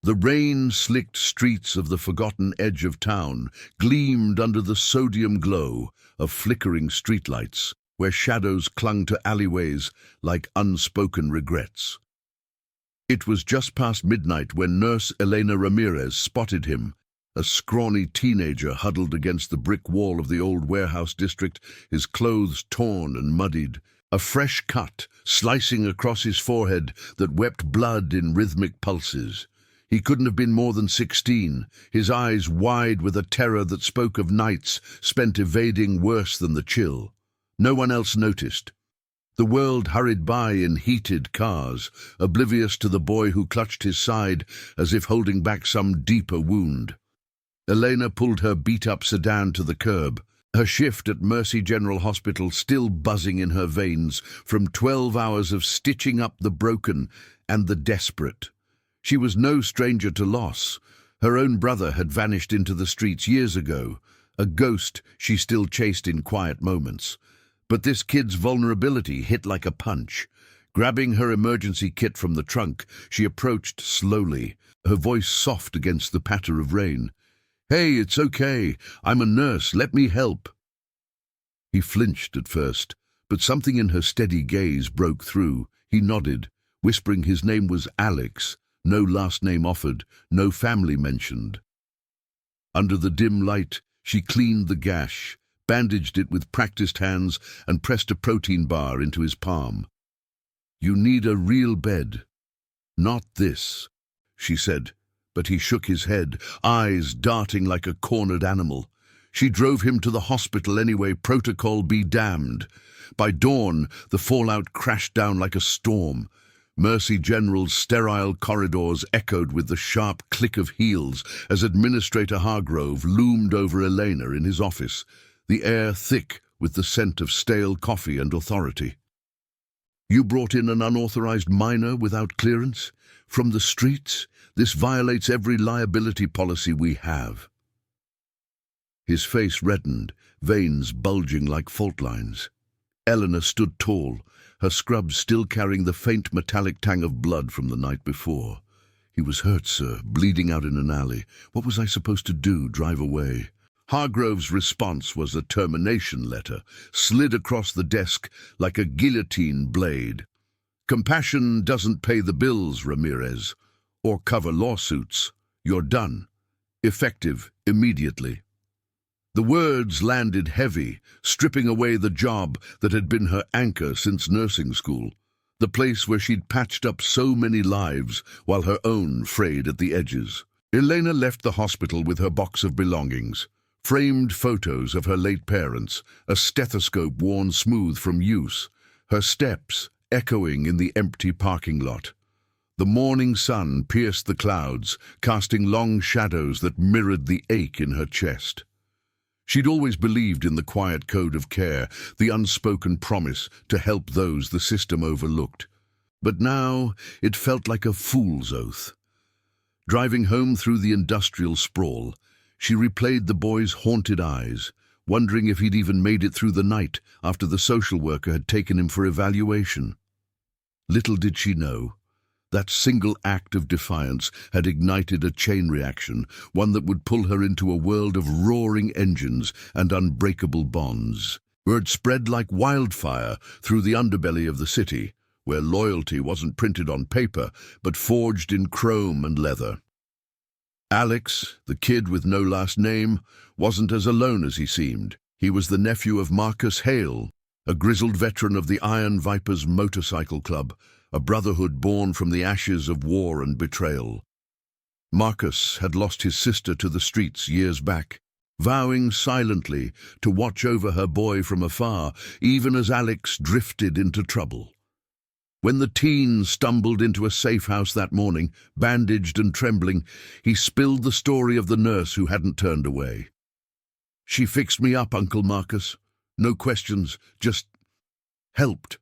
The rain-slicked streets of the forgotten edge of town gleamed under the sodium glow of flickering streetlights, where shadows clung to alleyways like unspoken regrets. It was just past midnight when Nurse Elena Ramirez spotted him, a scrawny teenager huddled against the brick wall of the old warehouse district, his clothes torn and muddied, a fresh cut slicing across his forehead that wept blood in rhythmic pulses. He couldn't have been more than 16, his eyes wide with a terror that spoke of nights spent evading worse than the chill. No one else noticed. The world hurried by in heated cars, oblivious to the boy who clutched his side as if holding back some deeper wound. Elena pulled her beat-up sedan to the curb, her shift at Mercy General Hospital still buzzing in her veins from 12 hours of stitching up the broken and the desperate. She was no stranger to loss. Her own brother had vanished into the streets years ago, a ghost she still chased in quiet moments. But this kid's vulnerability hit like a punch. Grabbing her emergency kit from the trunk, she approached slowly, her voice soft against the patter of rain. "Hey, it's okay. I'm a nurse. Let me help." He flinched at first, but something in her steady gaze broke through. He nodded, whispering his name was Alex, no last name offered, no family mentioned. Under the dim light, she cleaned the gash, bandaged it with practiced hands, and pressed a protein bar into his palm. "You need a real bed." "Not this," she said, but he shook his head, eyes darting like a cornered animal. She drove him to the hospital anyway, protocol be damned. By dawn, the fallout crashed down like a storm. Mercy General's sterile corridors echoed with the sharp click of heels as Administrator Hargrove loomed over Elena in his office, the air thick with the scent of stale coffee and authority. "You brought in an unauthorized minor without clearance? From the streets? This violates every liability policy we have." His face reddened, veins bulging like fault lines. Eleanor stood tall, her scrubs still carrying the faint metallic tang of blood from the night before. "He was hurt, sir, bleeding out in an alley. What was I supposed to do, drive away?" Hargrove's response was a termination letter, slid across the desk like a guillotine blade. "Compassion doesn't pay the bills, Ramirez, or cover lawsuits. You're done. Effective immediately." The words landed heavy, stripping away the job that had been her anchor since nursing school, the place where she'd patched up so many lives while her own frayed at the edges. Elena left the hospital with her box of belongings, framed photos of her late parents, a stethoscope worn smooth from use, her steps echoing in the empty parking lot. The morning sun pierced the clouds, casting long shadows that mirrored the ache in her chest. She'd always believed in the quiet code of care, the unspoken promise to help those the system overlooked. But now it felt like a fool's oath. Driving home through the industrial sprawl, she replayed the boy's haunted eyes, wondering if he'd even made it through the night after the social worker had taken him for evaluation. Little did she know, that single act of defiance had ignited a chain reaction, one that would pull her into a world of roaring engines and unbreakable bonds. Word spread like wildfire through the underbelly of the city, where loyalty wasn't printed on paper, but forged in chrome and leather. Alex, the kid with no last name, wasn't as alone as he seemed. He was the nephew of Marcus Hale, a grizzled veteran of the Iron Vipers Motorcycle Club, a brotherhood born from the ashes of war and betrayal. Marcus had lost his sister to the streets years back, vowing silently to watch over her boy from afar, even as Alex drifted into trouble. When the teen stumbled into a safe house that morning, bandaged and trembling, he spilled the story of the nurse who hadn't turned away. "She fixed me up, Uncle Marcus. No questions, just helped."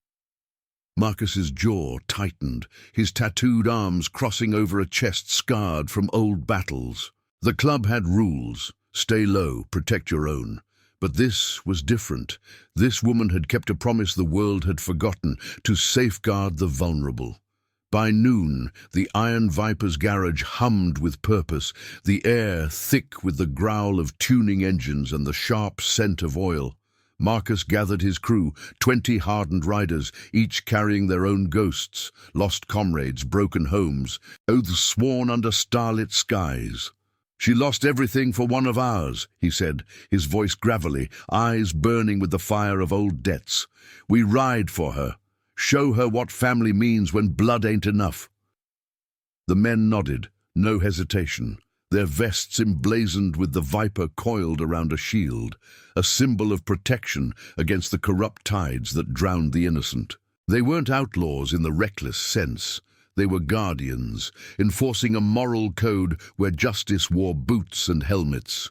Marcus's jaw tightened, his tattooed arms crossing over a chest scarred from old battles. The club had rules: stay low, protect your own. But this was different. This woman had kept a promise the world had forgotten, to safeguard the vulnerable. By noon, the Iron Viper's garage hummed with purpose, the air thick with the growl of tuning engines and the sharp scent of oil. Marcus gathered his crew, 20 hardened riders, each carrying their own ghosts, lost comrades, broken homes, oaths sworn under starlit skies. "She lost everything for one of ours," he said, his voice gravelly, eyes burning with the fire of old debts. "We ride for her. Show her what family means when blood ain't enough." The men nodded, no hesitation, their vests emblazoned with the Viper coiled around a shield, a symbol of protection against the corrupt tides that drowned the innocent. They weren't outlaws in the reckless sense. They were guardians, enforcing a moral code where justice wore boots and helmets.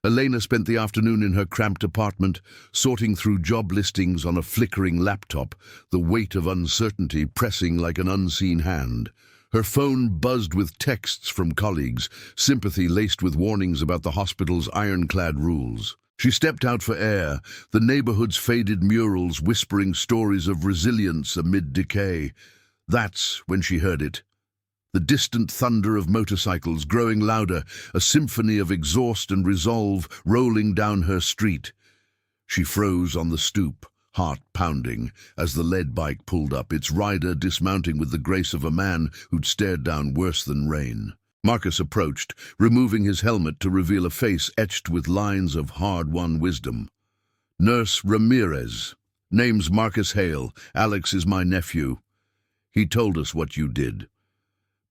Elena spent the afternoon in her cramped apartment, sorting through job listings on a flickering laptop, the weight of uncertainty pressing like an unseen hand. Her phone buzzed with texts from colleagues, sympathy laced with warnings about the hospital's ironclad rules. She stepped out for air, the neighborhood's faded murals whispering stories of resilience amid decay. That's when she heard it. The distant thunder of motorcycles growing louder, a symphony of exhaust and resolve rolling down her street. She froze on the stoop, heart pounding, as the lead bike pulled up, its rider dismounting with the grace of a man who'd stared down worse than rain. Marcus approached, removing his helmet to reveal a face etched with lines of hard-won wisdom. "Nurse Ramirez. Name's Marcus Hale. Alex is my nephew. He told us what you did."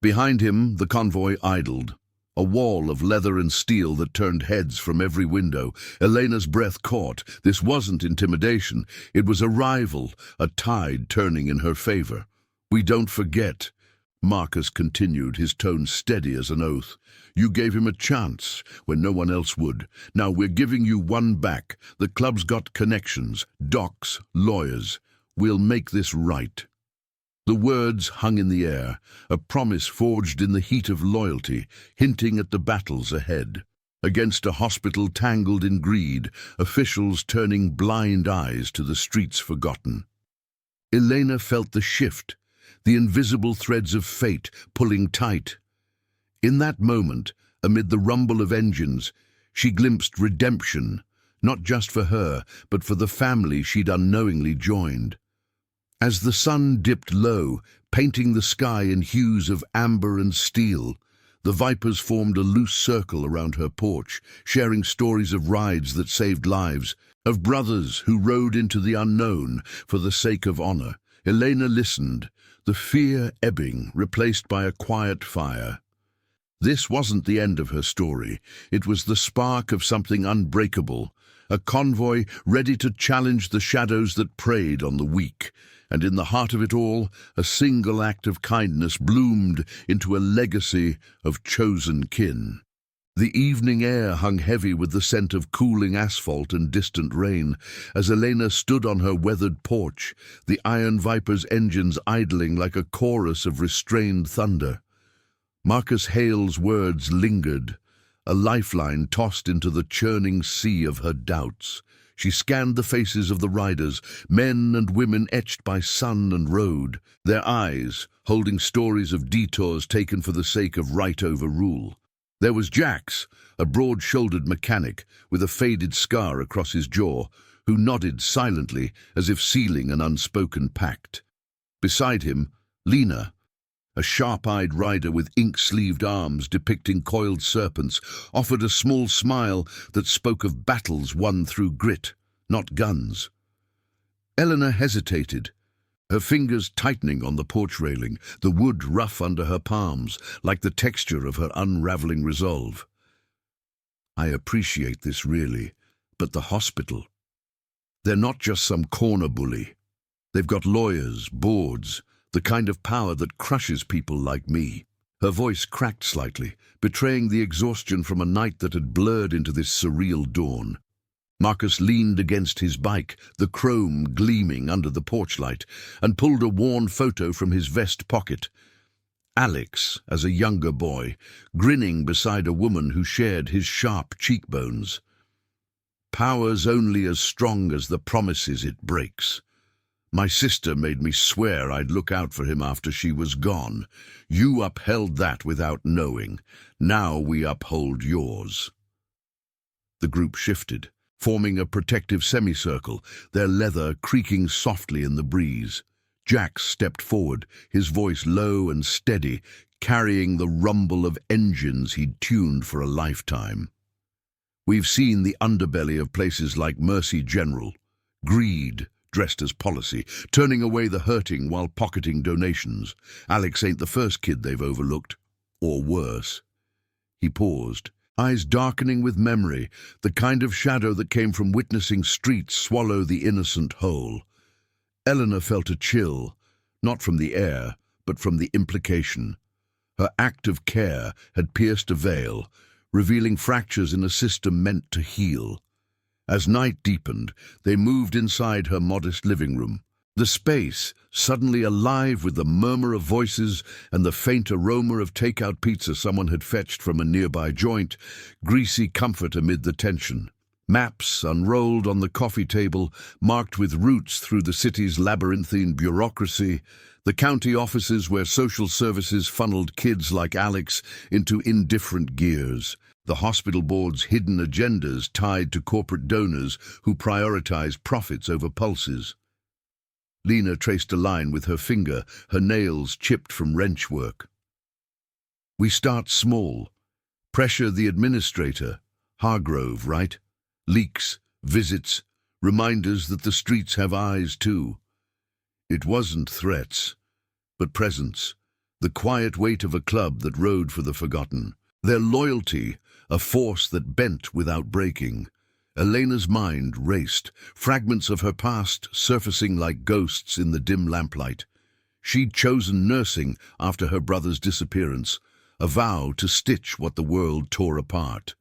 Behind him, the convoy idled, a wall of leather and steel that turned heads from every window. Elena's breath caught. This wasn't intimidation. It was arrival, a tide turning in her favor. "We don't forget," Marcus continued, his tone steady as an oath. "You gave him a chance when no one else would. Now we're giving you one back. The club's got connections, docs, lawyers. We'll make this right." The words hung in the air, a promise forged in the heat of loyalty, hinting at the battles ahead. Against a hospital tangled in greed, officials turning blind eyes to the streets forgotten. Elena felt the shift, the invisible threads of fate pulling tight. In that moment, amid the rumble of engines, she glimpsed redemption, not just for her, but for the family she'd unknowingly joined. As the sun dipped low, painting the sky in hues of amber and steel, the Vipers formed a loose circle around her porch, sharing stories of rides that saved lives, of brothers who rode into the unknown for the sake of honor. Elena listened, the fear ebbing, replaced by a quiet fire. This wasn't the end of her story. It was the spark of something unbreakable, a convoy ready to challenge the shadows that preyed on the weak. And in the heart of it all, a single act of kindness bloomed into a legacy of chosen kin. The evening air hung heavy with the scent of cooling asphalt and distant rain. As Elena stood on her weathered porch, the Iron Viper's engines idling like a chorus of restrained thunder. Marcus Hale's words lingered, a lifeline tossed into the churning sea of her doubts. She scanned the faces of the riders, men and women etched by sun and road, their eyes holding stories of detours taken for the sake of right over rule. There was Jax, a broad-shouldered mechanic with a faded scar across his jaw, who nodded silently as if sealing an unspoken pact. Beside him, Lena, a sharp-eyed rider with ink-sleeved arms depicting coiled serpents, offered a small smile that spoke of battles won through grit, not guns. Eleanor hesitated, her fingers tightening on the porch railing, the wood rough under her palms, like the texture of her unraveling resolve. "I appreciate this really, but the hospital, they're not just some corner bully. They've got lawyers, boards, the kind of power that crushes people like me." Her voice cracked slightly, betraying the exhaustion from a night that had blurred into this surreal dawn. Marcus leaned against his bike, the chrome gleaming under the porch light, and pulled a worn photo from his vest pocket. Alex, as a younger boy, grinning beside a woman who shared his sharp cheekbones. "Power's only as strong as the promises it breaks." My sister made me swear I'd look out for him after she was gone. You upheld that without knowing. Now we uphold yours." The group shifted, forming a protective semicircle, their leather creaking softly in the breeze. Jack stepped forward, his voice low and steady, carrying the rumble of engines he'd tuned for a lifetime. "We've seen the underbelly of places like Mercy General. Greed, dressed as policy, turning away the hurting while pocketing donations. Alex ain't the first kid they've overlooked. Or worse." He paused, eyes darkening with memory, the kind of shadow that came from witnessing streets swallow the innocent whole. Eleanor felt a chill, not from the air, but from the implication. Her act of care had pierced a veil, revealing fractures in a system meant to heal. As night deepened, they moved inside her modest living room. The space, suddenly alive with the murmur of voices and the faint aroma of takeout pizza someone had fetched from a nearby joint, greasy comfort amid the tension. Maps unrolled on the coffee table, marked with routes through the city's labyrinthine bureaucracy, the county offices where social services funneled kids like Alex into indifferent gears, the hospital board's hidden agendas tied to corporate donors who prioritize profits over pulses. Lena traced a line with her finger, her nails chipped from wrench work. "We start small. Pressure the administrator. Hargrove, right? Leaks, visits, reminders that the streets have eyes too." It wasn't threats, but presence, the quiet weight of a club that rode for the forgotten. Their loyalty, a force that bent without breaking. Elena's mind raced, fragments of her past surfacing like ghosts in the dim lamplight. She'd chosen nursing after her brother's disappearance, a vow to stitch what the world tore apart.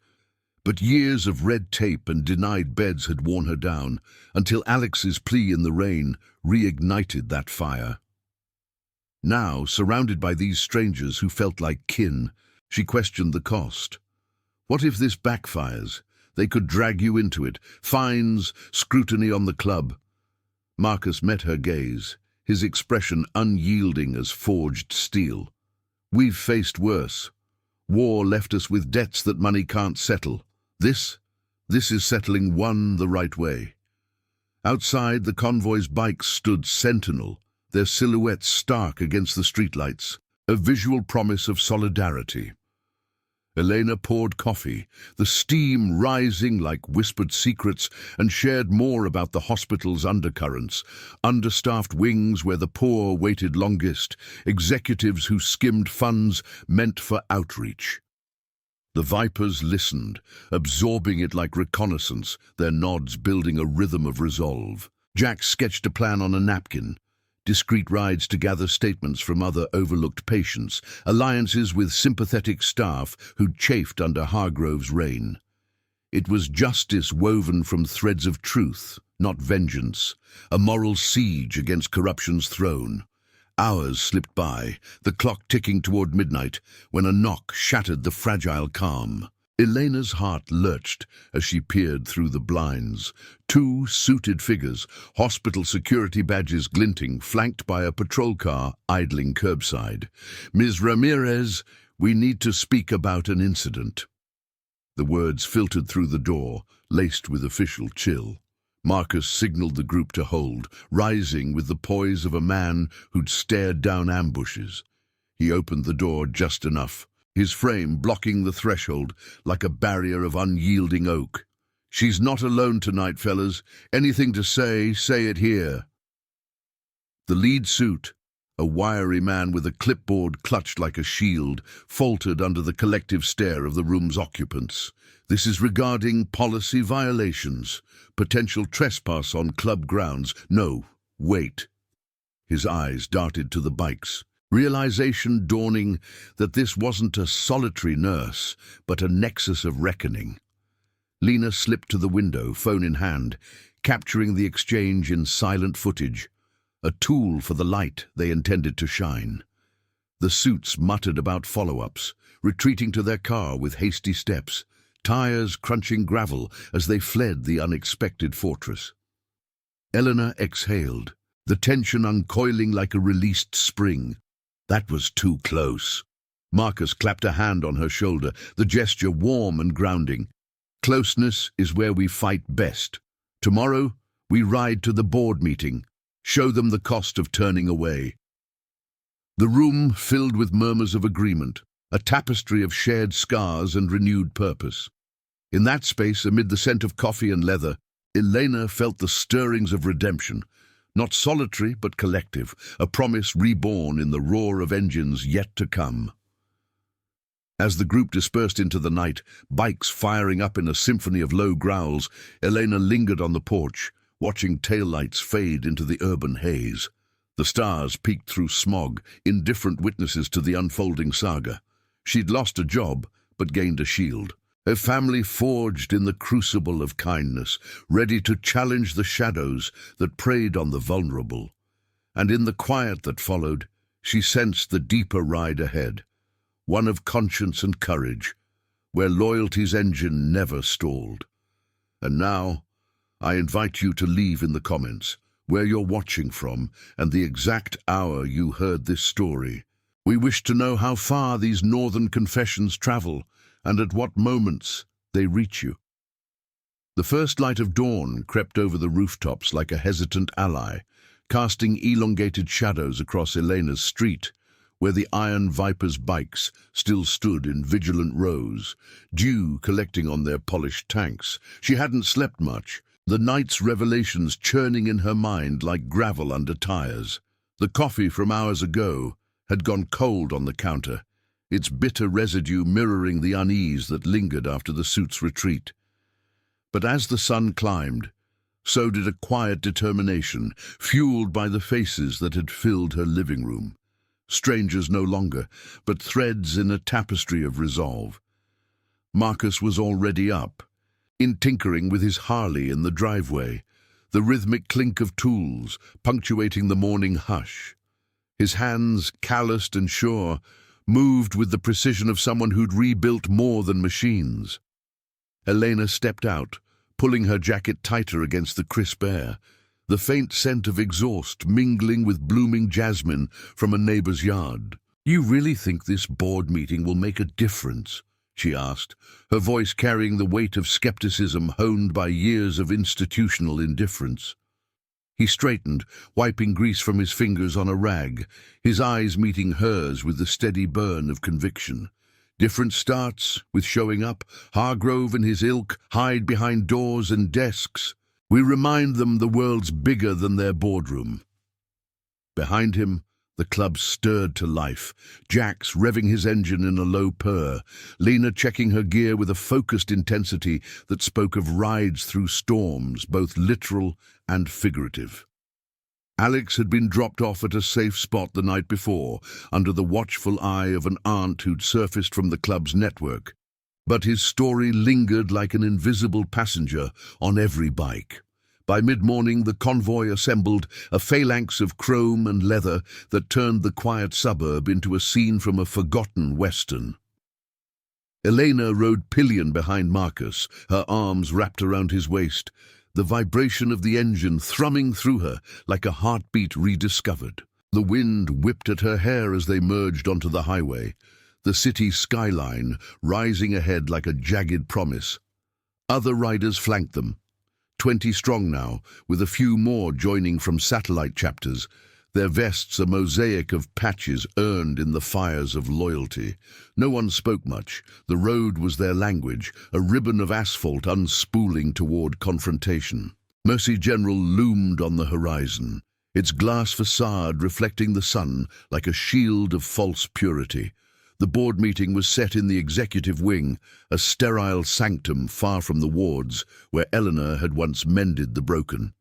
But years of red tape and denied beds had worn her down, until Alex's plea in the rain reignited that fire. Now, surrounded by these strangers who felt like kin, she questioned the cost. What if this backfires? They could drag you into it. Fines, scrutiny on the club. Marcus met her gaze, his expression unyielding as forged steel. "We've faced worse. War left us with debts that money can't settle. This is settling one the right way." Outside, the convoy's bikes stood sentinel, their silhouettes stark against the streetlights, a visual promise of solidarity. Elena poured coffee, the steam rising like whispered secrets, and shared more about the hospital's undercurrents, understaffed wings where the poor waited longest, executives who skimmed funds meant for outreach. The Vipers listened, absorbing it like reconnaissance, their nods building a rhythm of resolve. Jack sketched a plan on a napkin. Discreet rides to gather statements from other overlooked patients, alliances with sympathetic staff who'd chafed under Hargrove's reign. It was justice woven from threads of truth, not vengeance, a moral siege against corruption's throne. Hours slipped by, the clock ticking toward midnight, when a knock shattered the fragile calm. Elena's heart lurched as she peered through the blinds. Two suited figures, hospital security badges glinting, flanked by a patrol car idling curbside. "Ms. Ramirez, we need to speak about an incident." The words filtered through the door, laced with official chill. Marcus signaled the group to hold, rising with the poise of a man who'd stared down ambushes. He opened the door just enough, his frame blocking the threshold like a barrier of unyielding oak. "She's not alone tonight, fellas. Anything to say it here." The lead suit, a wiry man with a clipboard clutched like a shield, faltered under the collective stare of the room's occupants. "This is regarding policy violations, potential trespass on club grounds." "No, wait." His eyes darted to the bikes, realization dawning that this wasn't a solitary nurse, but a nexus of reckoning. Lena slipped to the window, phone in hand, capturing the exchange in silent footage, a tool for the light they intended to shine. The suits muttered about follow-ups, retreating to their car with hasty steps, tires crunching gravel as they fled the unexpected fortress. Eleanor exhaled, the tension uncoiling like a released spring. That was too close. Marcus clapped a hand on her shoulder, the gesture warm and grounding. Closeness is where we fight best. Tomorrow, we ride to the board meeting. Show them the cost of turning away. The room filled with murmurs of agreement, a tapestry of shared scars and renewed purpose. In that space, amid the scent of coffee and leather, Elena felt the stirrings of redemption, not solitary but collective, a promise reborn in the roar of engines yet to come. As the group dispersed into the night, bikes firing up in a symphony of low growls, Elena lingered on the porch, watching taillights fade into the urban haze. The stars peeked through smog, indifferent witnesses to the unfolding saga. She'd lost a job, but gained a shield. Her family forged in the crucible of kindness, ready to challenge the shadows that preyed on the vulnerable. And in the quiet that followed, she sensed the deeper ride ahead, one of conscience and courage, where loyalty's engine never stalled. And now, I invite you to leave in the comments where you're watching from and the exact hour you heard this story. We wish to know how far these northern confessions travel and at what moments they reach you. The first light of dawn crept over the rooftops like a hesitant ally, casting elongated shadows across Elena's street, where the Iron Viper's bikes still stood in vigilant rows, dew collecting on their polished tanks. She hadn't slept much, the night's revelations churning in her mind like gravel under tires. The coffee from hours ago had gone cold on the counter, its bitter residue mirroring the unease that lingered after the suit's retreat. But as the sun climbed, so did a quiet determination, fueled by the faces that had filled her living room. Strangers no longer, but threads in a tapestry of resolve. Marcus was already up, in tinkering with his Harley in the driveway, the rhythmic clink of tools punctuating the morning hush. His hands, calloused and sure, moved with the precision of someone who'd rebuilt more than machines. Elena stepped out, pulling her jacket tighter against the crisp air, the faint scent of exhaust mingling with blooming jasmine from a neighbor's yard. "You really think this board meeting will make a difference?" she asked, her voice carrying the weight of skepticism honed by years of institutional indifference. He straightened, wiping grease from his fingers on a rag, his eyes meeting hers with the steady burn of conviction. Different starts, with showing up. Hargrove and his ilk hide behind doors and desks. We remind them the world's bigger than their boardroom. Behind him, the club stirred to life, Jax revving his engine in a low purr, Lena checking her gear with a focused intensity that spoke of rides through storms, both literal and figurative. Alex had been dropped off at a safe spot the night before, under the watchful eye of an aunt who'd surfaced from the club's network. But his story lingered like an invisible passenger on every bike. By mid-morning, the convoy assembled, a phalanx of chrome and leather that turned the quiet suburb into a scene from a forgotten western. Elena rode pillion behind Marcus, her arms wrapped around his waist, the vibration of the engine thrumming through her like a heartbeat rediscovered. The wind whipped at her hair as they merged onto the highway, the city skyline rising ahead like a jagged promise. Other riders flanked them, 20 strong now, with a few more joining from satellite chapters, their vests a mosaic of patches earned in the fires of loyalty. No one spoke much. The road was their language, a ribbon of asphalt unspooling toward confrontation. Mercy General loomed on the horizon, its glass facade reflecting the sun like a shield of false purity. The board meeting was set in the executive wing, a sterile sanctum far from the wards, where Eleanor had once mended the broken.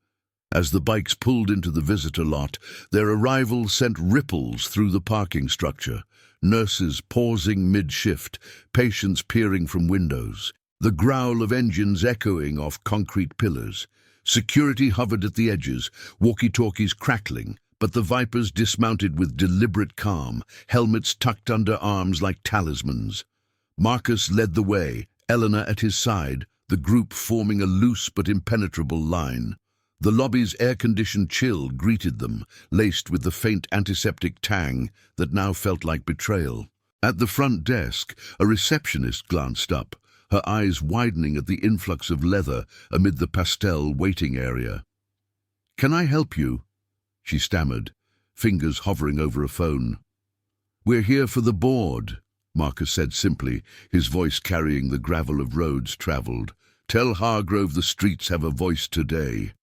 As the bikes pulled into the visitor lot, their arrival sent ripples through the parking structure, nurses pausing mid-shift, patients peering from windows, the growl of engines echoing off concrete pillars. Security hovered at the edges, walkie-talkies crackling, but the Vipers dismounted with deliberate calm, helmets tucked under arms like talismans. Marcus led the way, Eleanor at his side, the group forming a loose but impenetrable line. The lobby's air-conditioned chill greeted them, laced with the faint antiseptic tang that now felt like betrayal. At the front desk, a receptionist glanced up, her eyes widening at the influx of leather amid the pastel waiting area. "Can I help you?" she stammered, fingers hovering over a phone. "We're here for the board," Marcus said simply, his voice carrying the gravel of roads travelled. "Tell Hargrove the streets have a voice today."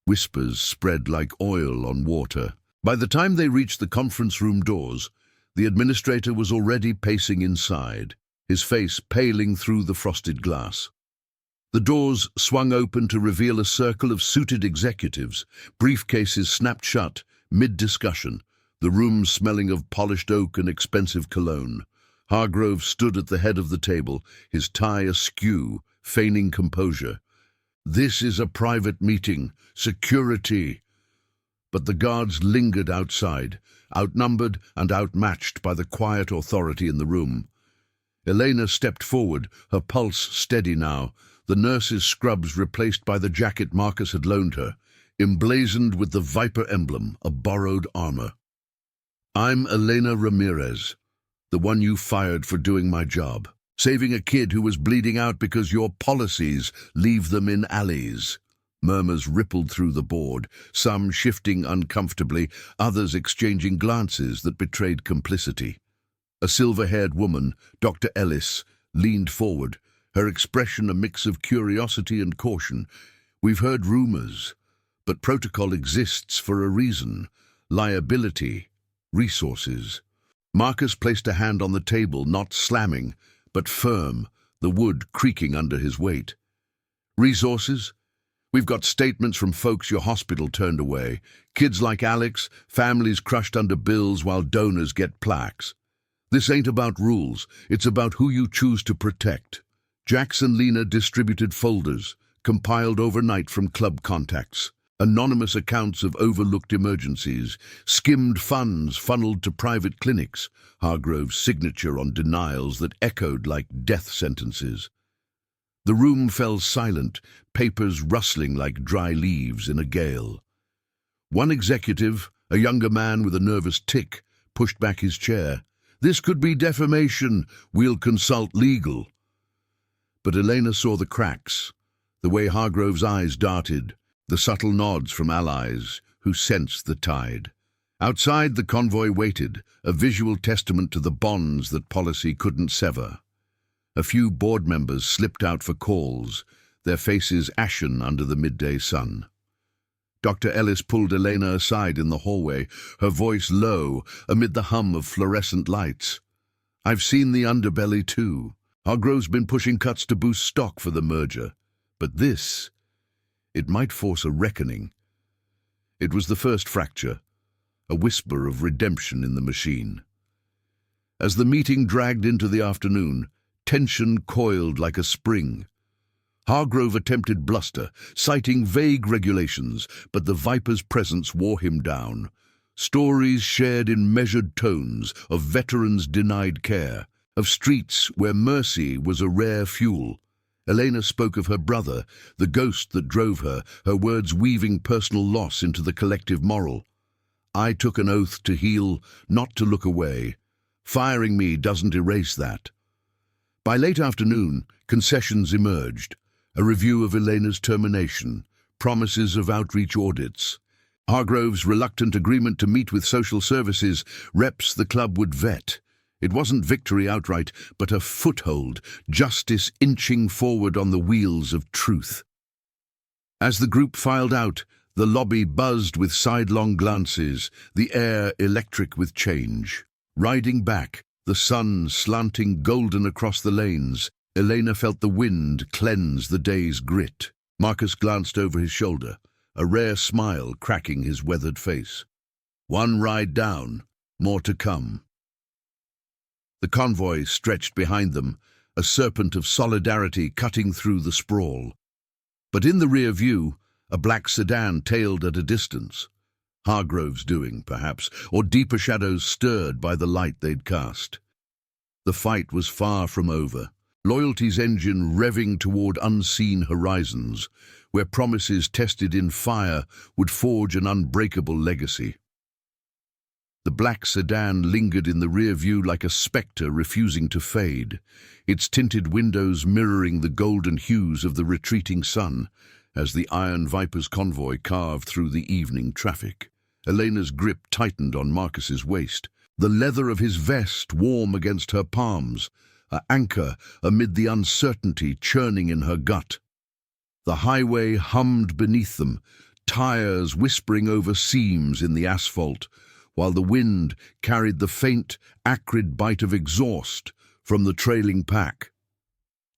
Whispers spread like oil on water. By the time they reached the conference room doors, the administrator was already pacing inside, his face paling through the frosted glass. The doors swung open to reveal a circle of suited executives, briefcases snapped shut, mid-discussion, the room smelling of polished oak and expensive cologne. Hargrove stood at the head of the table, his tie askew, feigning composure. "This is a private meeting. Security." But the guards lingered outside, outnumbered and outmatched by the quiet authority in the room. Elena stepped forward, her pulse steady now, the nurse's scrubs replaced by the jacket Marcus had loaned her, emblazoned with the viper emblem, a borrowed armor. "I'm Elena Ramirez, the one you fired for doing my job, saving a kid who was bleeding out because your policies leave them in alleys." Murmurs rippled through the board, some shifting uncomfortably, others exchanging glances that betrayed complicity. A silver-haired woman, Dr. Ellis, leaned forward, her expression a mix of curiosity and caution. "We've heard rumors, but protocol exists for a reason. Liability, resources." Marcus placed a hand on the table, not slamming, but firm, the wood creaking under his weight. "Resources? We've got statements from folks your hospital turned away. Kids like Alex, families crushed under bills while donors get plaques. This ain't about rules, it's about who you choose to protect." Jackson Lena distributed folders, compiled overnight from club contacts, anonymous accounts of overlooked emergencies, skimmed funds funneled to private clinics, Hargrove's signature on denials that echoed like death sentences. The room fell silent, papers rustling like dry leaves in a gale. One executive, a younger man with a nervous tic, pushed back his chair. "This could be defamation. We'll consult legal." But Elena saw the cracks, the way Hargrove's eyes darted, the subtle nods from allies who sensed the tide. Outside, the convoy waited, a visual testament to the bonds that policy couldn't sever. A few board members slipped out for calls, their faces ashen under the midday sun. Dr. Ellis pulled Elena aside in the hallway, her voice low amid the hum of fluorescent lights. "I've seen the underbelly too. Hargrove's been pushing cuts to boost stock for the merger. But this, it might force a reckoning." It was the first fracture, a whisper of redemption in the machine. As the meeting dragged into the afternoon, tension coiled like a spring. Hargrove attempted bluster, citing vague regulations, but the Viper's presence wore him down. Stories shared in measured tones of veterans denied care, of streets where mercy was a rare fuel. Elena spoke of her brother, the ghost that drove her, her words weaving personal loss into the collective moral. "I took an oath to heal, not to look away. Firing me doesn't erase that." By late afternoon, concessions emerged. A review of Elena's termination, promises of outreach audits. Hargrove's reluctant agreement to meet with social services reps the club would vet. It wasn't victory outright, but a foothold, justice inching forward on the wheels of truth. As the group filed out, the lobby buzzed with sidelong glances, the air electric with change. Riding back, the sun slanting golden across the lanes, Elena felt the wind cleanse the day's grit. Marcus glanced over his shoulder, a rare smile cracking his weathered face. One ride down, more to come. The convoy stretched behind them, a serpent of solidarity cutting through the sprawl. But in the rear view, a black sedan tailed at a distance. Hargrove's doing, perhaps, or deeper shadows stirred by the light they'd cast. The fight was far from over. loyalty's engine revving toward unseen horizons, where promises tested in fire would forge an unbreakable legacy. The black sedan lingered in the rear view like a spectre refusing to fade, its tinted windows mirroring the golden hues of the retreating sun as the Iron Viper's convoy carved through the evening traffic. Elena's grip tightened on Marcus's waist, the leather of his vest warm against her palms, an anchor amid the uncertainty churning in her gut. The highway hummed beneath them, tires whispering over seams in the asphalt, while the wind carried the faint, acrid bite of exhaust from the trailing pack.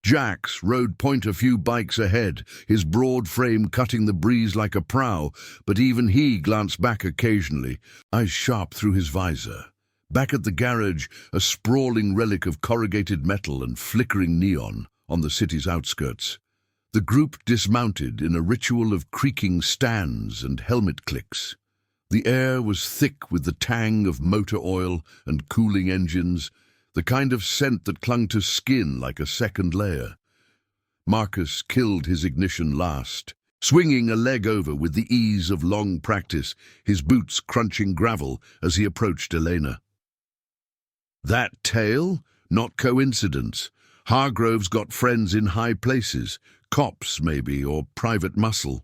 Jax rode point a few bikes ahead, his broad frame cutting the breeze like a prow, but even he glanced back occasionally, eyes sharp through his visor. Back at the garage, a sprawling relic of corrugated metal and flickering neon on the city's outskirts. The group dismounted in a ritual of creaking stands and helmet clicks. The air was thick with the tang of motor oil and cooling engines, the kind of scent that clung to skin like a second layer. Marcus killed his ignition last, swinging a leg over with the ease of long practice, his boots crunching gravel as he approached Elena. That tale? Not coincidence. Hargrove's got friends in high places, cops maybe, or private muscle.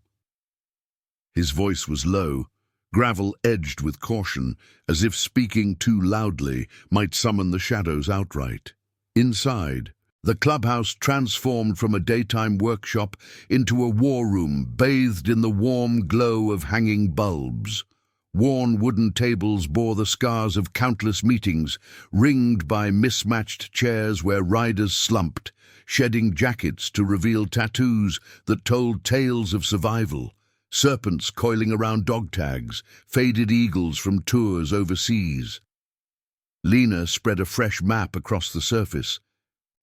His voice was low, gravel edged with caution, as if speaking too loudly might summon the shadows outright. Inside, the clubhouse transformed from a daytime workshop into a war room bathed in the warm glow of hanging bulbs. Worn wooden tables bore the scars of countless meetings, ringed by mismatched chairs where riders slumped, shedding jackets to reveal tattoos that told tales of survival, serpents coiling around dog tags, faded eagles from tours overseas. Lena spread a fresh map across the surface,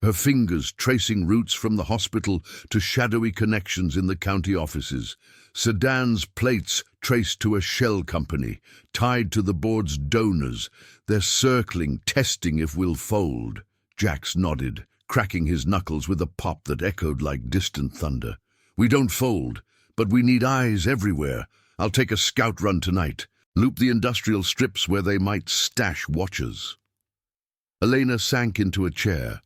her fingers tracing routes from the hospital to shadowy connections in the county offices. Sedan's plates traced to a shell company, tied to the board's donors. They're circling, testing if we'll fold. Jax nodded, cracking his knuckles with a pop that echoed like distant thunder. We don't fold, but we need eyes everywhere. I'll take a scout run tonight, loop the industrial strips where they might stash watchers. Elena sank into a chair,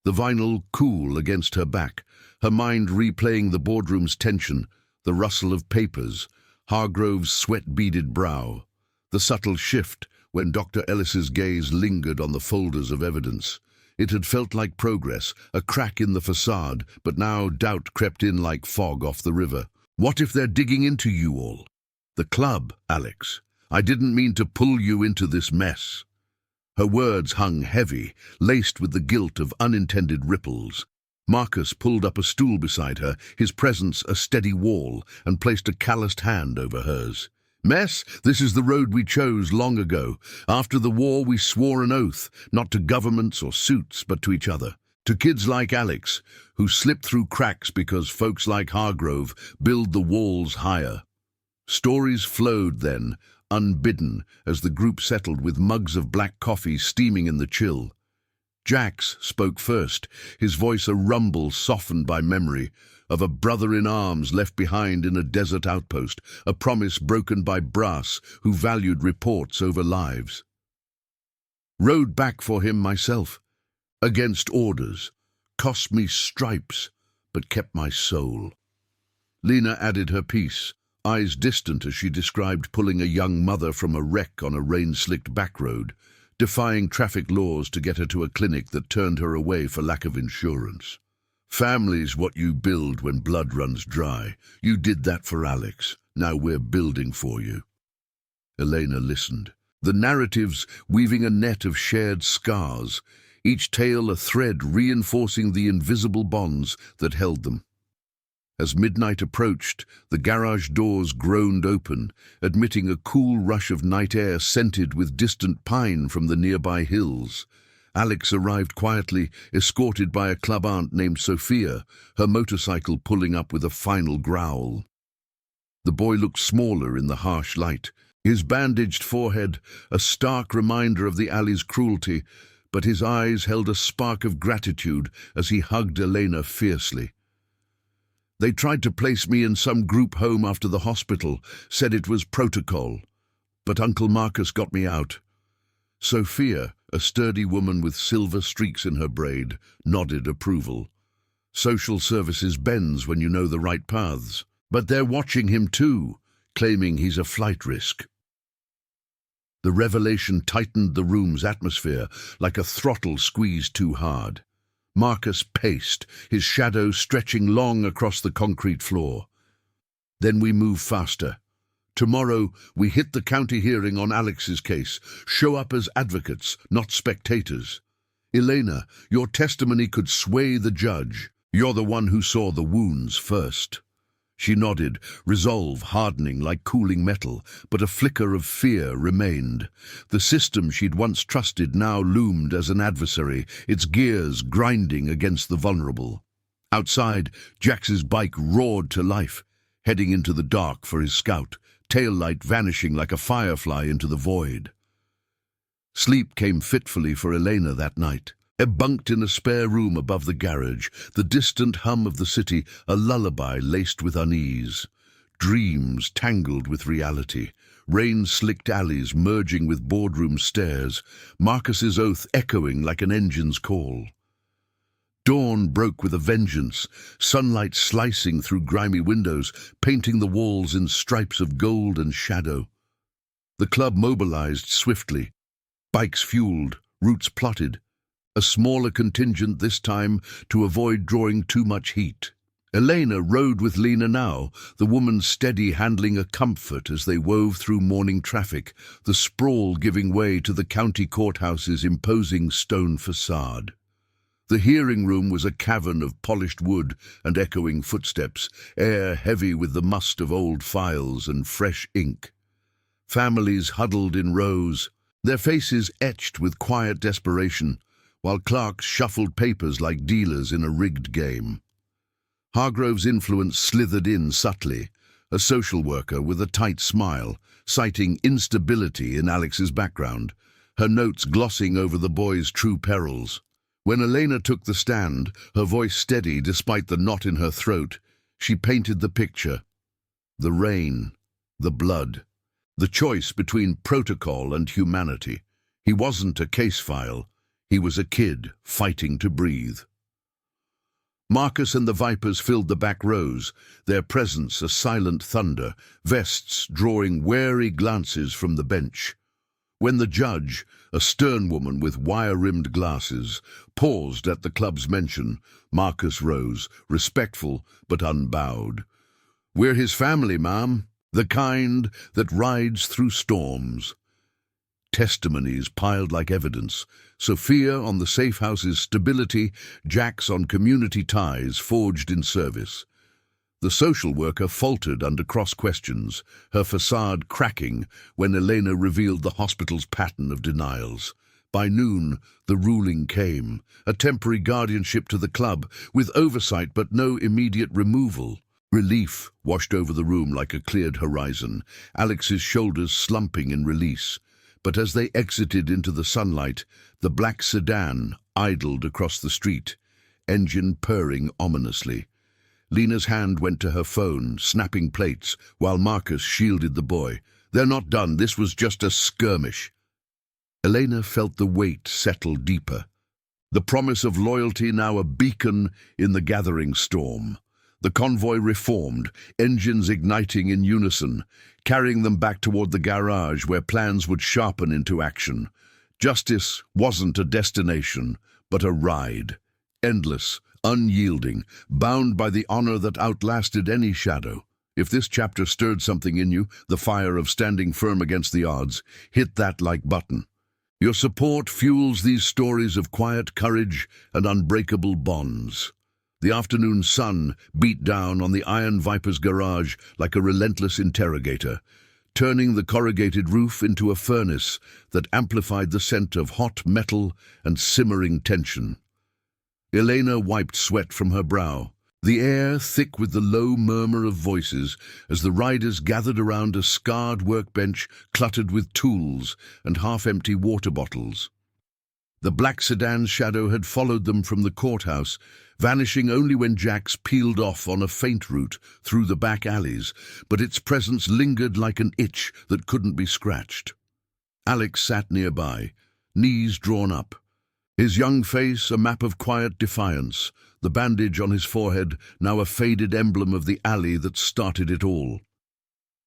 the vinyl cool against her back, her mind replaying the boardroom's tension, the rustle of papers, Hargrove's sweat-beaded brow, the subtle shift when Dr. Ellis's gaze lingered on the folders of evidence. It had felt like progress, a crack in the facade, but now doubt crept in like fog off the river. What if they're digging into you all? The club, Alex. I didn't mean to pull you into this mess. Her words hung heavy, laced with the guilt of unintended ripples. Marcus pulled up a stool beside her, his presence a steady wall, and placed a calloused hand over hers. Mess, this is the road we chose long ago. After the war we swore an oath, not to governments or suits, but to each other. To kids like Alex, who slip through cracks because folks like Hargrove build the walls higher. Stories flowed then, unbidden, as the group settled with mugs of black coffee steaming in the chill. Jax spoke first, his voice a rumble softened by memory, of a brother in arms left behind in a desert outpost, a promise broken by brass who valued reports over lives. Rode back for him myself, against orders, cost me stripes, but kept my soul. Lena added her piece, eyes distant as she described pulling a young mother from a wreck on a rain-slicked back road, defying traffic laws to get her to a clinic that turned her away for lack of insurance. Family's what you build when blood runs dry. You did that for Alex. Now we're building for you. Elena listened, the narratives weaving a net of shared scars, each tale a thread reinforcing the invisible bonds that held them. As midnight approached, the garage doors groaned open, admitting a cool rush of night air scented with distant pine from the nearby hills. Alex arrived quietly, escorted by a club aunt named Sophia, her motorcycle pulling up with a final growl. The boy looked smaller in the harsh light, his bandaged forehead a stark reminder of the alley's cruelty, but his eyes held a spark of gratitude as he hugged Elena fiercely. "They tried to place me in some group home after the hospital, said it was protocol, but Uncle Marcus got me out." Sophia, a sturdy woman with silver streaks in her braid, nodded approval. Social services bends when you know the right paths. But they're watching him too, claiming he's a flight risk. The revelation tightened the room's atmosphere like a throttle squeezed too hard. Marcus paced, his shadow stretching long across the concrete floor. "Then we move faster. Tomorrow we hit the county hearing on Alex's case, show up as advocates, not spectators. Elena, your testimony could sway the judge. You're the one who saw the wounds first." She nodded, resolve hardening like cooling metal, but a flicker of fear remained. The system she'd once trusted now loomed as an adversary, its gears grinding against the vulnerable. Outside, Jax's bike roared to life, heading into the dark for his scout, tail light vanishing like a firefly into the void. Sleep came fitfully for Elena that night. Bunked in a spare room above the garage, the distant hum of the city a lullaby laced with unease. Dreams tangled with reality, rain-slicked alleys merging with boardroom stairs, Marcus's oath echoing like an engine's call. Dawn broke with a vengeance, sunlight slicing through grimy windows, painting the walls in stripes of gold and shadow. The club mobilized swiftly, bikes fueled, routes plotted. A smaller contingent this time to avoid drawing too much heat. Elena rode with Lena now, the woman steady handling a comfort as they wove through morning traffic, the sprawl giving way to the county courthouse's imposing stone facade. The hearing room was a cavern of polished wood and echoing footsteps, air heavy with the must of old files and fresh ink. Families huddled in rows, their faces etched with quiet desperation, while clerks shuffled papers like dealers in a rigged game. Hargrove's influence slithered in subtly, a social worker with a tight smile, citing instability in Alex's background, her notes glossing over the boy's true perils. When Elena took the stand, her voice steady despite the knot in her throat, she painted the picture. The rain, the blood, the choice between protocol and humanity. He wasn't a case file. He was a kid fighting to breathe. Marcus and the Vipers filled the back rows, their presence a silent thunder, vests drawing wary glances from the bench. When the judge, a stern woman with wire-rimmed glasses, paused at the club's mention, Marcus rose, respectful but unbowed. "We're his family, ma'am, the kind that rides through storms." Testimonies piled like evidence, Sophia on the safe house's stability, Jax on community ties forged in service. The social worker faltered under cross-questions, her facade cracking when Elena revealed the hospital's pattern of denials. By noon, the ruling came, a temporary guardianship to the club, with oversight but no immediate removal. Relief washed over the room like a cleared horizon, Alex's shoulders slumping in release. But as they exited into the sunlight, the black sedan idled across the street, engine purring ominously. Lena's hand went to her phone, snapping plates, while Marcus shielded the boy. "They're not done. This was just a skirmish." Elena felt the weight settle deeper. The promise of loyalty now a beacon in the gathering storm. The convoy reformed, engines igniting in unison, carrying them back toward the garage where plans would sharpen into action. Justice wasn't a destination, but a ride. Endless, unyielding, bound by the honor that outlasted any shadow. If this chapter stirred something in you, the fire of standing firm against the odds, hit that like button. Your support fuels these stories of quiet courage and unbreakable bonds. The afternoon sun beat down on the Iron Viper's garage like a relentless interrogator, turning the corrugated roof into a furnace that amplified the scent of hot metal and simmering tension. Elena wiped sweat from her brow, the air thick with the low murmur of voices as the riders gathered around a scarred workbench cluttered with tools and half-empty water bottles. The black sedan's shadow had followed them from the courthouse, vanishing only when Jax peeled off on a feint route through the back alleys, but its presence lingered like an itch that couldn't be scratched. Alex sat nearby, knees drawn up, his young face a map of quiet defiance, the bandage on his forehead now a faded emblem of the alley that started it all.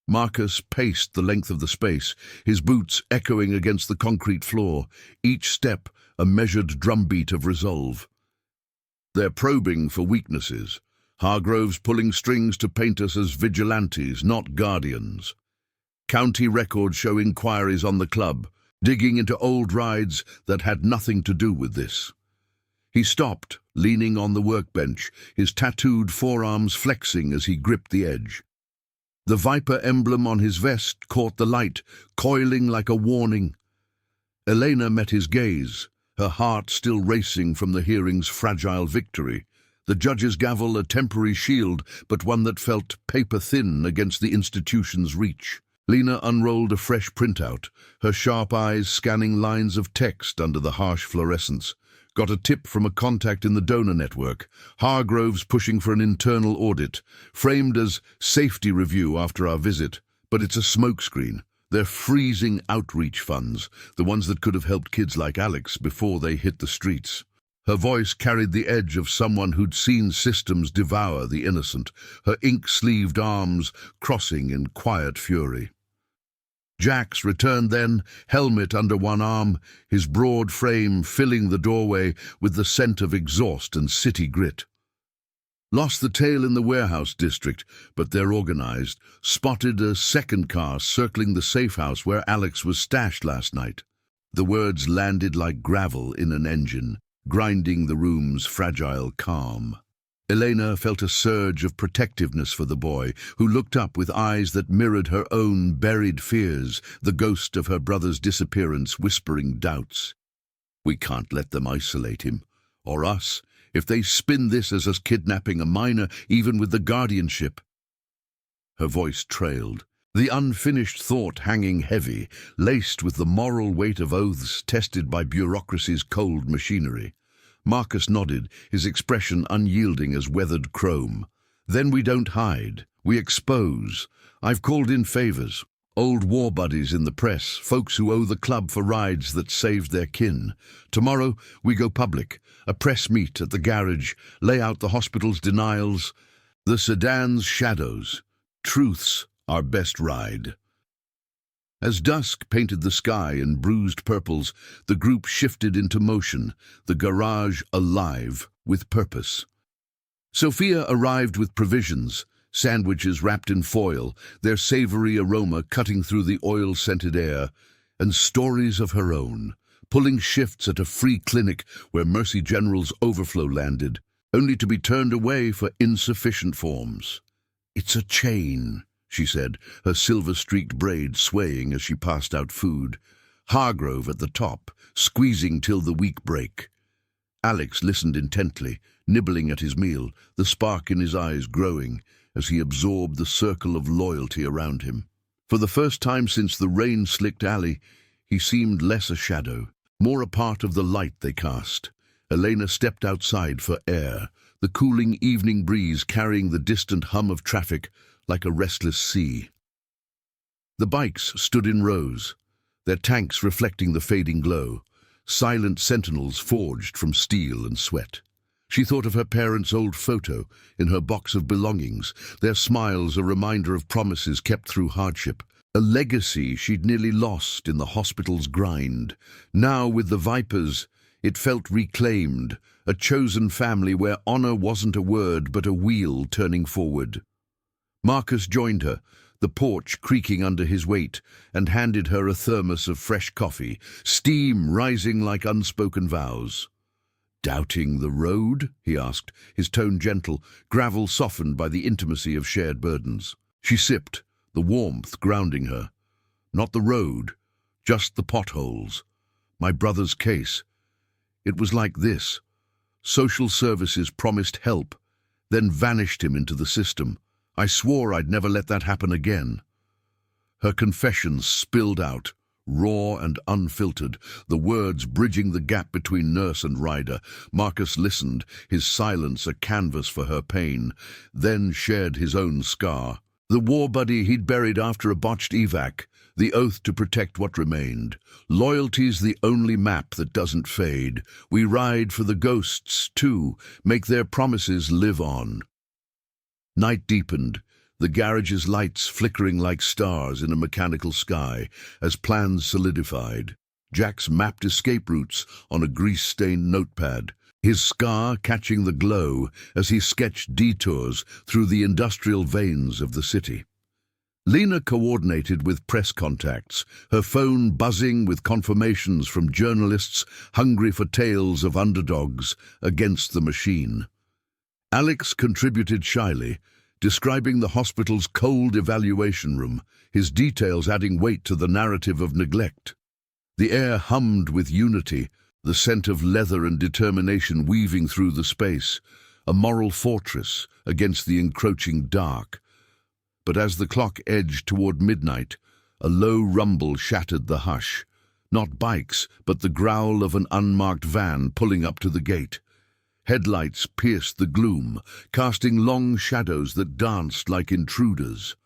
Marcus paced the length of the space, his boots echoing against the concrete floor, each step a measured drumbeat of resolve. They're probing for weaknesses. Hargrove's pulling strings to paint us as vigilantes, not guardians. County records show inquiries on the club, digging into old rides that had nothing to do with this. He stopped, leaning on the workbench, his tattooed forearms flexing as he gripped the edge. The viper emblem on his vest caught the light, coiling like a warning. Elena met his gaze, her heart still racing from the hearing's fragile victory. The judge's gavel a temporary shield, but one that felt paper-thin against the institution's reach. Lena unrolled a fresh printout, her sharp eyes scanning lines of text under the harsh fluorescence. Got a tip from a contact in the donor network. Hargrove's pushing for an internal audit, framed as safety review after our visit, but it's a smokescreen. They're freezing outreach funds, the ones that could have helped kids like Alex before they hit the streets. Her voice carried the edge of someone who'd seen systems devour the innocent, her ink-sleeved arms crossing in quiet fury. Jax returned then, helmet under one arm, his broad frame filling the doorway with the scent of exhaust and city grit. Lost the tail in the warehouse district, but they're organized. Spotted a second car circling the safe house where Alex was stashed last night. The words landed like gravel in an engine, grinding the room's fragile calm. Elena felt a surge of protectiveness for the boy, who looked up with eyes that mirrored her own buried fears, the ghost of her brother's disappearance whispering doubts. We can't let them isolate him, or us, if they spin this as us kidnapping a minor, even with the guardianship. Her voice trailed, the unfinished thought hanging heavy, laced with the moral weight of oaths tested by bureaucracy's cold machinery. Marcus nodded, his expression unyielding as weathered chrome. Then we don't hide, we expose. I've called in favors. Old war buddies in the press, folks who owe the club for rides that saved their kin. Tomorrow we go public, a press meet at the garage, lay out the hospital's denials, the sedan's shadows. Truth's our best ride. As dusk painted the sky in bruised purples, the group shifted into motion, the garage alive with purpose. Sophia arrived with provisions, sandwiches wrapped in foil, their savory aroma cutting through the oil-scented air, and stories of her own, pulling shifts at a free clinic where Mercy General's overflow landed, only to be turned away for insufficient forms. It's a chain, she said, her silver-streaked braid swaying as she passed out food. Hargrove at the top, squeezing till the weak break. Alex listened intently, nibbling at his meal, the spark in his eyes growing as he absorbed the circle of loyalty around him. For the first time since the rain-slicked alley, he seemed less a shadow, more a part of the light they cast. Elena stepped outside for air, the cooling evening breeze carrying the distant hum of traffic like a restless sea. The bikes stood in rows, their tanks reflecting the fading glow, silent sentinels forged from steel and sweat. She thought of her parents' old photo in her box of belongings, their smiles a reminder of promises kept through hardship, a legacy she'd nearly lost in the hospital's grind. Now, with the Vipers, it felt reclaimed, a chosen family where honor wasn't a word but a wheel turning forward. Marcus joined her, the porch creaking under his weight, and handed her a thermos of fresh coffee, steam rising like unspoken vows. "Doubting the road?" he asked, his tone gentle, gravel softened by the intimacy of shared burdens. She sipped, the warmth grounding her. Not the road, just the potholes. My brother's case. It was like this. Social services promised help, then vanished him into the system. I swore I'd never let that happen again. Her confessions spilled out, raw and unfiltered, the words bridging the gap between nurse and rider. Marcus listened, his silence a canvas for her pain, then shared his own scar. The war buddy he'd buried after a botched evac, the oath to protect what remained. Loyalty's the only map that doesn't fade. We ride for the ghosts, too, make their promises live on. Night deepened, the garage's lights flickering like stars in a mechanical sky as plans solidified. Jax mapped escape routes on a grease-stained notepad, his scar catching the glow as he sketched detours through the industrial veins of the city. Lena coordinated with press contacts, her phone buzzing with confirmations from journalists hungry for tales of underdogs against the machine. Alex contributed shyly, describing the hospital's cold evaluation room, his details adding weight to the narrative of neglect. The air hummed with unity, the scent of leather and determination weaving through the space, a moral fortress against the encroaching dark. But as the clock edged toward midnight, a low rumble shattered the hush. Not bikes, but the growl of an unmarked van pulling up to the gate. Headlights pierced the gloom, casting long shadows that danced like intruders.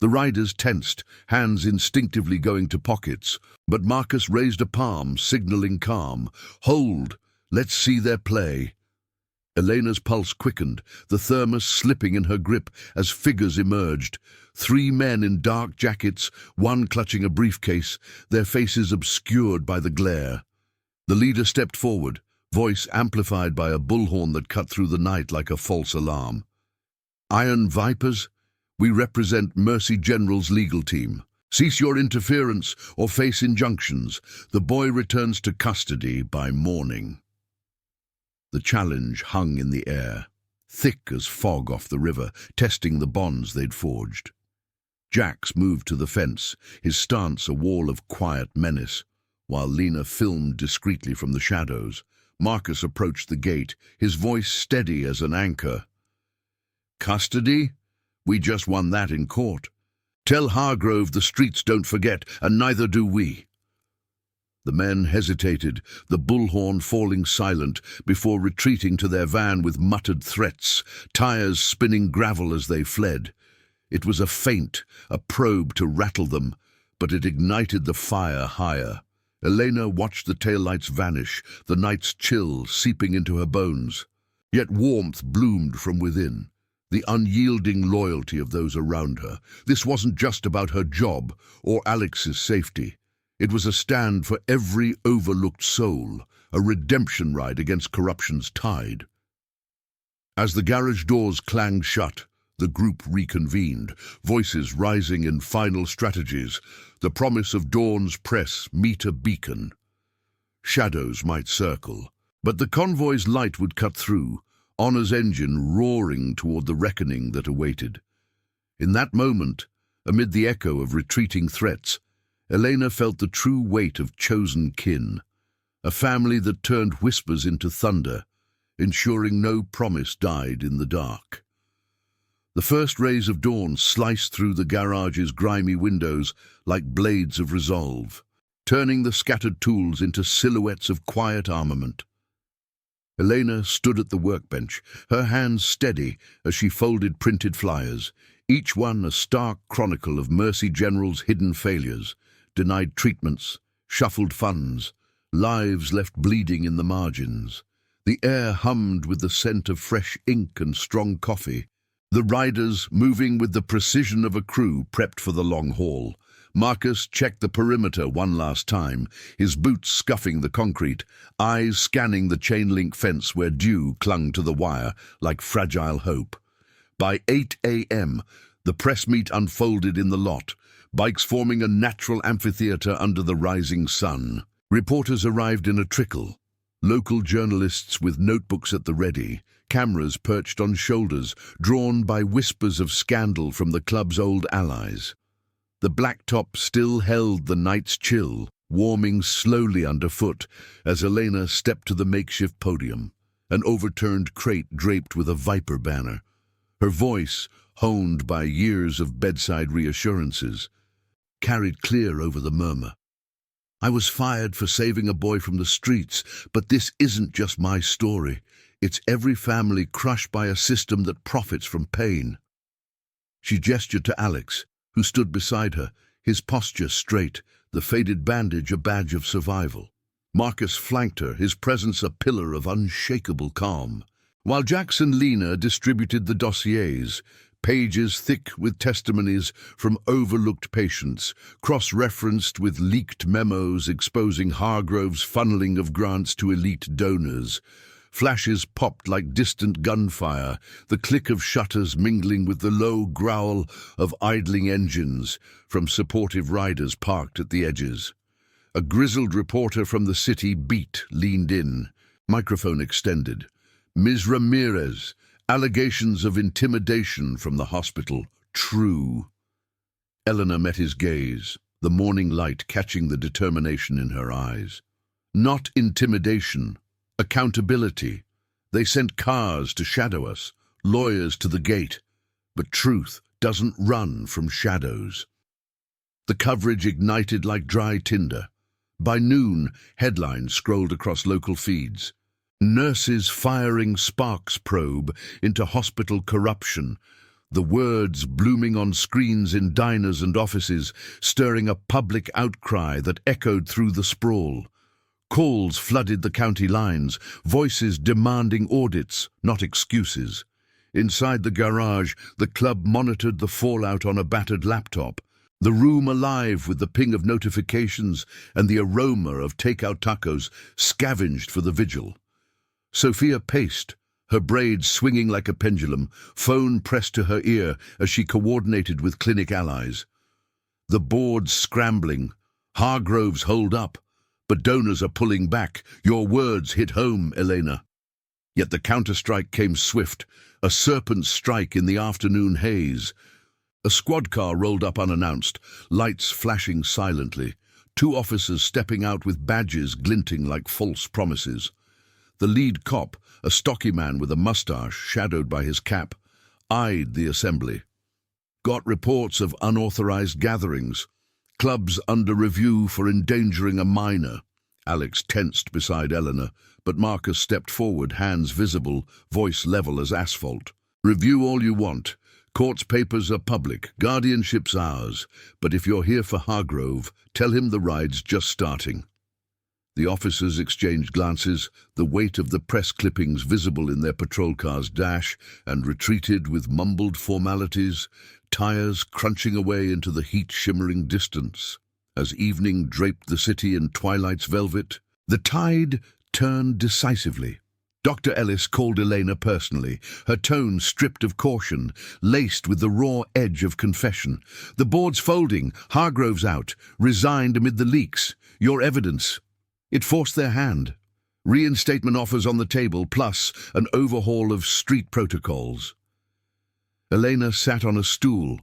The riders tensed, hands instinctively going to pockets, but Marcus raised a palm, signaling calm. "Hold! Let's see their play." Elena's pulse quickened, the thermos slipping in her grip as figures emerged. 3 men in dark jackets, one clutching a briefcase, their faces obscured by the glare. The leader stepped forward, voice amplified by a bullhorn that cut through the night like a false alarm. "Iron Vipers, we represent Mercy General's legal team. Cease your interference or face injunctions. The boy returns to custody by morning." The challenge hung in the air, thick as fog off the river, testing the bonds they'd forged. Jax moved to the fence, his stance a wall of quiet menace, while Lena filmed discreetly from the shadows. Marcus approached the gate, his voice steady as an anchor. "Custody? We just won that in court. Tell Hargrove the streets don't forget, and neither do we." The men hesitated, the bullhorn falling silent before retreating to their van with muttered threats, tires spinning gravel as they fled. It was a feint, a probe to rattle them, but it ignited the fire higher. Elena watched the taillights vanish, the night's chill seeping into her bones. Yet warmth bloomed from within, the unyielding loyalty of those around her. This wasn't just about her job or Alex's safety. It was a stand for every overlooked soul, a redemption ride against corruption's tide. As the garage doors clanged shut, the group reconvened, voices rising in final strategies, the promise of dawn's press meet a beacon. Shadows might circle, but the convoy's light would cut through, Honor's engine roaring toward the reckoning that awaited. In that moment, amid the echo of retreating threats, Elena felt the true weight of chosen kin, a family that turned whispers into thunder, ensuring no promise died in the dark. The first rays of dawn sliced through the garage's grimy windows like blades of resolve, turning the scattered tools into silhouettes of quiet armament. Elena stood at the workbench, her hands steady as she folded printed flyers, each one a stark chronicle of Mercy General's hidden failures. Denied treatments, shuffled funds, lives left bleeding in the margins. The air hummed with the scent of fresh ink and strong coffee. The riders, moving with the precision of a crew prepped for the long haul. Marcus checked the perimeter one last time, his boots scuffing the concrete, eyes scanning the chain-link fence where dew clung to the wire like fragile hope. By 8 a.m., the press meet unfolded in the lot, bikes forming a natural amphitheater under the rising sun. Reporters arrived in a trickle, local journalists with notebooks at the ready, cameras perched on shoulders, drawn by whispers of scandal from the club's old allies. The blacktop still held the night's chill, warming slowly underfoot as Elena stepped to the makeshift podium, an overturned crate draped with a Viper banner. Her voice, honed by years of bedside reassurances, carried clear over the murmur. I was fired for saving a boy from the streets, but this isn't just my story. It's every family crushed by a system that profits from pain." She gestured to Alex, who stood beside her, his posture straight, the faded bandage a badge of survival. Marcus flanked her, his presence a pillar of unshakable calm, while Jax and Lena distributed the dossiers, pages thick with testimonies from overlooked patients, cross-referenced with leaked memos exposing Hargrove's funneling of grants to elite donors. Flashes popped like distant gunfire, the click of shutters mingling with the low growl of idling engines from supportive riders parked at the edges. A grizzled reporter from the city beat leaned in, microphone extended. "Ms. Ramirez, allegations of intimidation from the hospital. True." Eleanor met his gaze, the morning light catching the determination in her eyes. "Not intimidation. Accountability. They sent cars to shadow us, lawyers to the gate. But truth doesn't run from shadows." The coverage ignited like dry tinder. By noon, headlines scrolled across local feeds. "Nurses firing sparks probe into hospital corruption." The words blooming on screens in diners and offices, stirring a public outcry that echoed through the sprawl. Calls flooded the county lines, voices demanding audits, not excuses. Inside the garage, the club monitored the fallout on a battered laptop, the room alive with the ping of notifications and the aroma of takeout tacos scavenged for the vigil. Sophia paced, her braids swinging like a pendulum, phone pressed to her ear as she coordinated with clinic allies. The board's scrambling. Hargrove's hold up. But donors are pulling back. Your words hit home, Elena. Yet the counterstrike came swift, a serpent strike in the afternoon haze. A squad car rolled up unannounced, lights flashing silently, 2 officers stepping out with badges glinting like false promises. The lead cop, a stocky man with a mustache shadowed by his cap, eyed the assembly. "Got reports of unauthorized gatherings. Clubs under review for endangering a minor." Alex tensed beside Eleanor, but Marcus stepped forward, hands visible, voice level as asphalt. "Review all you want. Court's papers are public, guardianship's ours. But if you're here for Hargrove, tell him the ride's just starting." The officers exchanged glances, the weight of the press clippings visible in their patrol car's dash, and retreated with mumbled formalities, tires crunching away into the heat-shimmering distance. As evening draped the city in twilight's velvet, the tide turned decisively. Dr. Ellis called Elena personally, her tone stripped of caution, laced with the raw edge of confession. "The board's folding, Hargrove's out, resigned amid the leaks. Your evidence." It forced their hand. Reinstatement offers on the table, plus an overhaul of street protocols. Elena sat on a stool,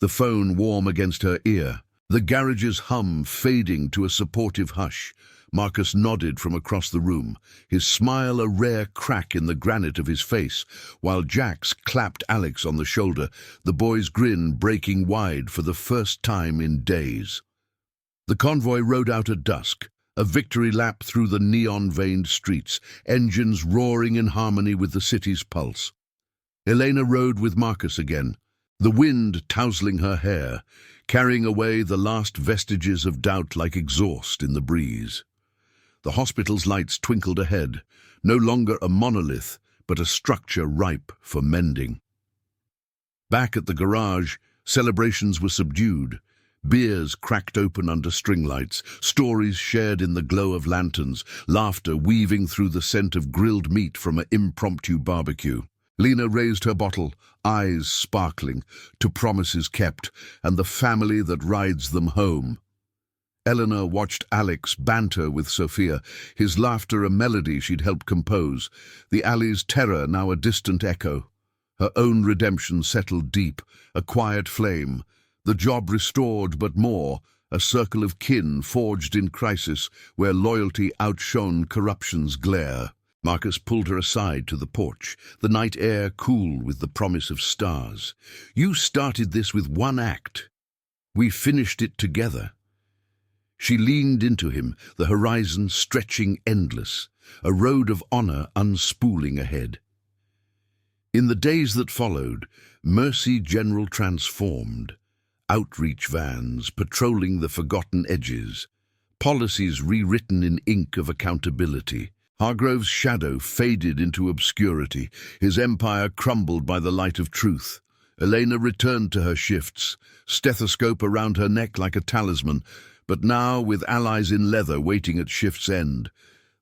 the phone warm against her ear, the garage's hum fading to a supportive hush. Marcus nodded from across the room, his smile a rare crack in the granite of his face, while Jax clapped Alex on the shoulder, the boy's grin breaking wide for the first time in days. The convoy rode out at dusk, a victory lap through the neon-veined streets, engines roaring in harmony with the city's pulse. Elena rode with Marcus again, the wind tousling her hair, carrying away the last vestiges of doubt like exhaust in the breeze. The hospital's lights twinkled ahead, no longer a monolith, but a structure ripe for mending. Back at the garage, celebrations were subdued. Beers cracked open under string lights, stories shared in the glow of lanterns, laughter weaving through the scent of grilled meat from an impromptu barbecue. Lena raised her bottle, eyes sparkling, to promises kept and the family that rides them home. Eleanor watched Alex banter with Sophia, his laughter a melody she'd helped compose, the alley's terror now a distant echo. Her own redemption settled deep, a quiet flame, the job restored but more, a circle of kin forged in crisis where loyalty outshone corruption's glare. Marcus pulled her aside to the porch, the night air cool with the promise of stars. "You started this with one act. We finished it together. She leaned into him, the horizon stretching endless, a road of honor unspooling ahead. In the days that followed, Mercy General transformed. Outreach vans patrolling the forgotten edges, policies rewritten in ink of accountability. Hargrove's shadow faded into obscurity, his empire crumbled by the light of truth. Elena returned to her shifts, stethoscope around her neck like a talisman, but now with allies in leather waiting at shift's end.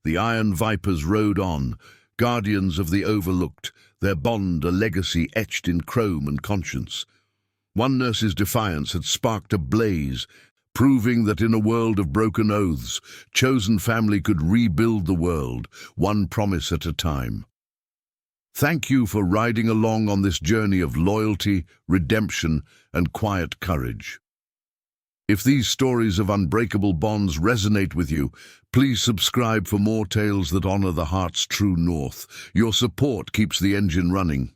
The Iron Vipers rode on, guardians of the overlooked, their bond a legacy etched in chrome and conscience. One nurse's defiance had sparked a blaze, proving that in a world of broken oaths, chosen family could rebuild the world, one promise at a time. Thank you for riding along on this journey of loyalty, redemption, and quiet courage. If these stories of unbreakable bonds resonate with you, please subscribe for more tales that honor the heart's true north. Your support keeps the engine running.